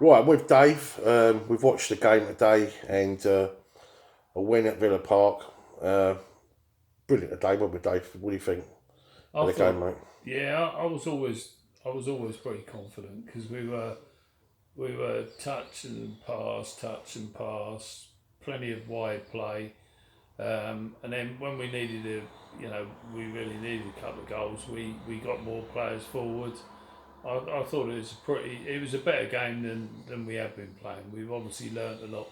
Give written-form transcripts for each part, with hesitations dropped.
Right, with Dave, we've watched the game today and a win at Villa Park. Uh, Brilliant today, wasn't it, Dave? What do you think I of the game, thought, mate? yeah, I was always pretty confident because we were touch and pass, plenty of wide play, and then when we needed we really needed a couple of goals. We got more players forward. I thought it was a better game than we have been playing. We've obviously learnt a lot,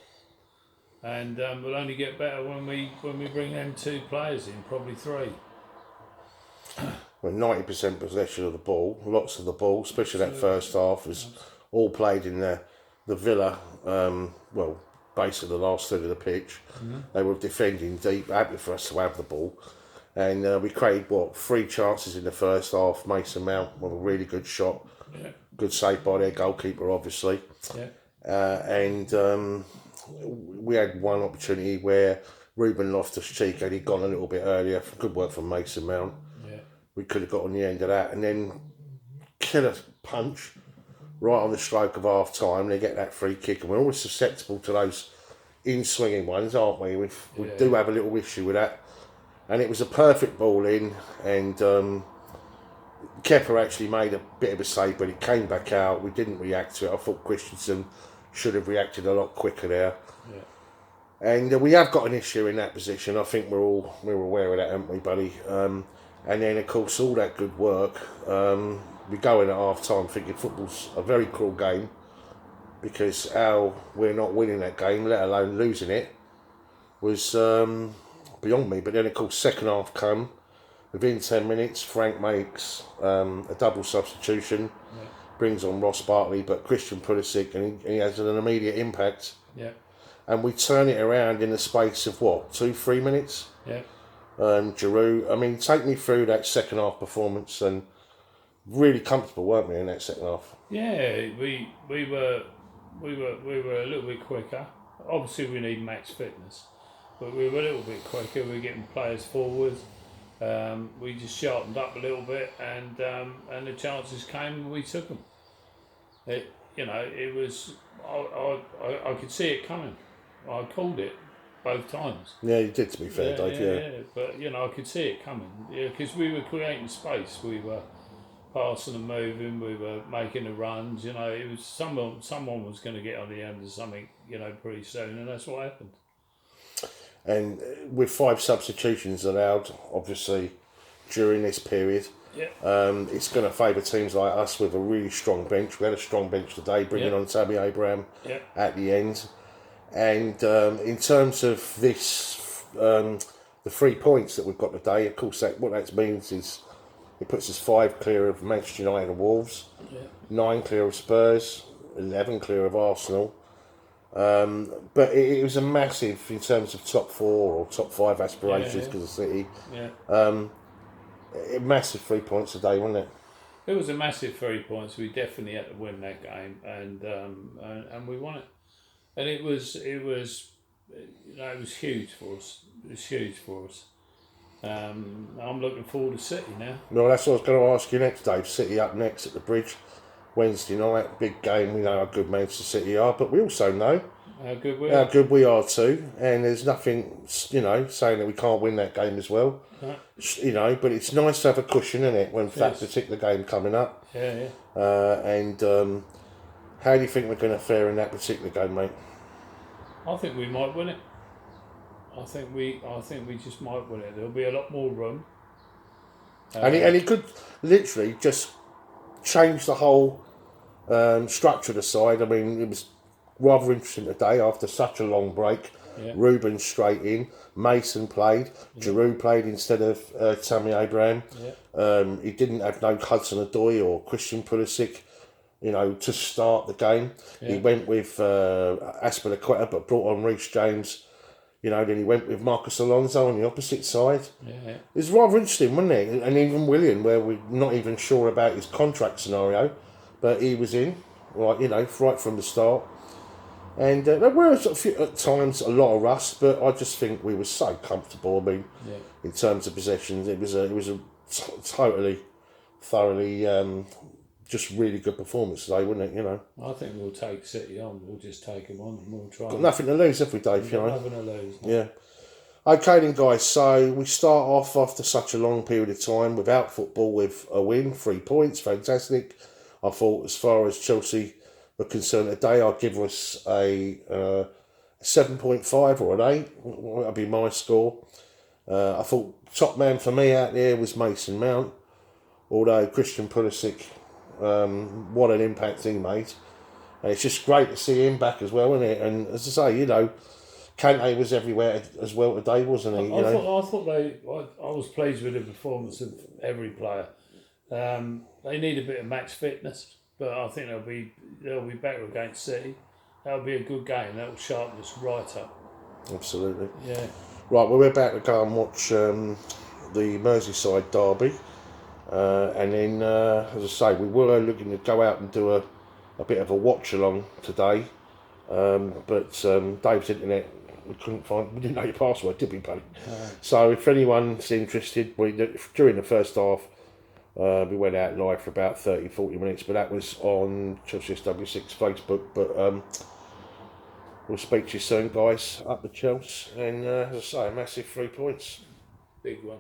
and we'll only get better when we bring them two players in, probably three. Well, 90% possession of the ball, lots of the ball, especially that Absolutely. first half, was all played in the Villa, well, basically the last third of the pitch. Mm-hmm. They were defending deep, happy for us to have the ball. And we created, three chances in the first half. Mason Mount with a really good shot. Yeah, Good save by their goalkeeper, obviously. yeah, And we had one opportunity where Ruben Loftus-Cheek had he gone a little bit earlier. Good work from Mason Mount. yeah, We could have got on the end of that. And then killer punch right on the stroke of half time. They get that free kick. And we're always susceptible to those in-swinging ones, aren't we? We yeah, do yeah. have a little issue with that. And it was a perfect ball in. And Kepa actually made a bit of a save, but it came back out. We didn't react to it. I thought Christensen should have reacted a lot quicker there. Yeah. And we have got an issue in that position. I think we're aware of that, aren't we, buddy? And then, of course, all that good work. We go in at half time thinking football's a very cruel game because how we're not winning that game, let alone losing it, was beyond me. But then, of course, second half come. Within 10 minutes, Frank makes a double substitution, Yeah, brings on Ross Barkley, but Christian Pulisic, and he has an immediate impact. yeah, And we turn it around in the space of 2-3 minutes. yeah. Giroud, I mean, take me through that second half performance, and really comfortable, weren't we, in that second half? Yeah, we were a little bit quicker. Obviously, we need max fitness, but we were a little bit quicker. We were getting players forward. We just sharpened up a little bit, and the chances came, and we took them. It was. I could see it coming. I called it both times. Yeah, you did, to be fair, Yeah, Dave, yeah, yeah. yeah. But I could see it coming. Yeah, because we were creating space. We were passing and moving. We were making the runs. It was someone was going to get on the end of something. Pretty soon, and that's what happened. And with 5 substitutions allowed, obviously, during this period, Yeah, it's going to favour teams like us with a really strong bench. We had a strong bench today, bringing yeah, on Tammy Abraham yeah, at the end. And in terms of this, the 3 points that we've got today, of course, what that means is it puts us 5 clear of Manchester United and Wolves, yeah, 9 clear of Spurs, 11 clear of Arsenal. But it was a massive, in terms of top 4 or top 5 aspirations yeah, because of City. yeah. A massive 3 points today, wasn't it? It was a massive 3 points. We definitely had to win that game, and we won it. And it was huge for us. It was huge for us. I'm looking forward to City now. No, that's what I was going to ask you next, Dave. City up next at the Bridge, Wednesday night, big game. We know how good Manchester City are, but we also know How good we how are. good we are too. And there's nothing, saying that we can't win that game as well. No. But it's nice to have a cushion, isn't it, when that Yes. particular game coming up. Yeah, yeah. And how do you think we're going to fare in that particular game, mate? I think we might win it. I think we just might win it. There'll be a lot more room. And he could literally just change the whole structure of the side. I mean, it was rather interesting today after such a long break. Yeah, Ruben straight in, Mason played, Giroud played instead of Tammy Abraham. yeah, He didn't have no Hudson-Odoi or Christian Pulisic, to start the game. He yeah, went with Aspilicueta, but brought on Reece James. Then he went with Marcus Alonso on the opposite side. yeah, yeah. It was rather interesting, wasn't it? And even William, where we're not even sure about his contract scenario, but he was in, right from the start. And there were at times a lot of rust, but I just think we were so comfortable. I mean, Yeah. in terms of possessions, it was a totally, thoroughly just really good performance today, wouldn't it? You know, I think we'll take City on. We'll just take them on and we'll try. got nothing to lose, have we, Dave? You know, nothing to lose. No. yeah. Okay then, guys, so we start off after such a long period of time without football with a win, 3 points, fantastic. I thought as far as Chelsea were concerned today, I'd give us a 7.5 or an 8, that'd be my score. I thought top man for me out there was Mason Mount, although Christian Pulisic, what an impact he made. And it's just great to see him back as well, isn't it? And as I say, you know, Kante was everywhere as well today, wasn't he? I thought I was pleased with the performance of every player. They need a bit of match fitness, but I think they'll be better against City. That'll be a good game. That'll sharpen us right up. Absolutely. Yeah. Right, well, we're about to go and watch the Merseyside derby, and then, as I say, we were looking to go out and do a bit of a watch along today, but Dave's internet, we didn't know your password, did we, buddy? So if anyone's interested, during the first half, we went out live for about 30-40 minutes, but that was on Chelsea SW6 Facebook. But we'll speak to you soon, guys. Up the Chelsea, and as I say, a massive 3 points. Big one.